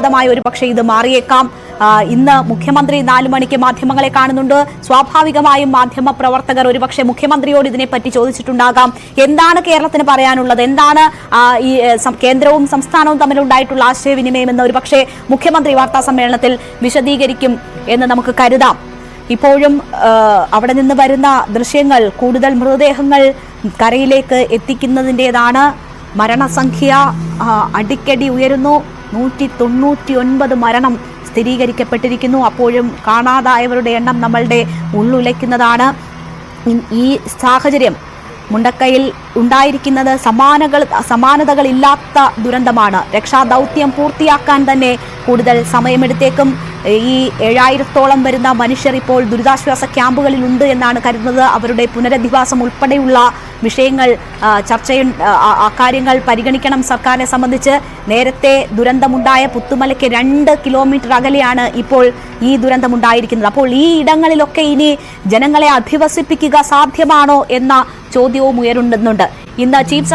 വിവാദമായി ഒരുപക്ഷെ ഇത് മാറിയേക്കാം. ഇന്ന് മുഖ്യമന്ത്രി 4 മണിക്ക് മാധ്യമങ്ങളെ കാണുന്നുണ്ട്. സ്വാഭാവികമായും മാധ്യമ പ്രവർത്തകർ ഒരുപക്ഷെ മുഖ്യമന്ത്രിയോട് ഇതിനെപ്പറ്റി ചോദിച്ചിട്ടുണ്ടാകാം. എന്താണ് കേരളത്തിന് പറയാനുള്ളത്, എന്താണ് ഈ കേന്ദ്രവും സംസ്ഥാനവും തമ്മിലുണ്ടായിട്ടുള്ള ആശയവിനിമയം എന്ന് ഒരുപക്ഷെ മുഖ്യമന്ത്രി വാർത്താ സമ്മേളനത്തിൽ വിശദീകരിക്കും എന്ന് നമുക്ക് കരുതാം. ഇപ്പോഴും അവിടെ നിന്ന് വരുന്ന ദൃശ്യങ്ങൾ കൂടുതൽ മൃതദേഹങ്ങൾ കരയിലേക്ക് എത്തിക്കുന്നതിൻ്റെതാണ്. മരണസംഖ്യ അടിക്കടി ഉയരുന്നു. 199 മരണം സ്ഥിരീകരിക്കപ്പെട്ടിരിക്കുന്നു. അപ്പോഴും കാണാതായവരുടെ എണ്ണം നമ്മളുടെ ഉള്ളുലയ്ക്കുന്നതാണ്. ഈ സാഹചര്യം മുണ്ടക്കയിൽ ഉണ്ടായിരിക്കുന്നത് സമാനതകളില്ലാത്ത ദുരന്തമാണ്. രക്ഷാദൗത്യം പൂർത്തിയാക്കാൻ തന്നെ കൂടുതൽ സമയമെടുത്തേക്കും. ഈ 7000-ഓളം വരുന്ന മനുഷ്യർ ഇപ്പോൾ ദുരിതാശ്വാസ ക്യാമ്പുകളിലുണ്ട് എന്നാണ് കരുതുന്നത്. അവരുടെ പുനരധിവാസം ഉൾപ്പെടെയുള്ള വിഷയങ്ങൾ അക്കാര്യങ്ങൾ പരിഗണിക്കണം സർക്കാരിനെ സംബന്ധിച്ച്. നേരത്തെ ദുരന്തമുണ്ടായ പുത്തുമലയ്ക്ക് 2 കിലോമീറ്റർ അകലെയാണ് ഇപ്പോൾ ഈ ദുരന്തമുണ്ടായിരിക്കുന്നത്. അപ്പോൾ ഈ ഇടങ്ങളിലൊക്കെ ഇനി ജനങ്ങളെ അധിവസിപ്പിക്കുക സാധ്യമാണോ എന്ന ചോദ്യവും ഉയരുന്നുണ്ട്. ഇന്ന് ചീഫ്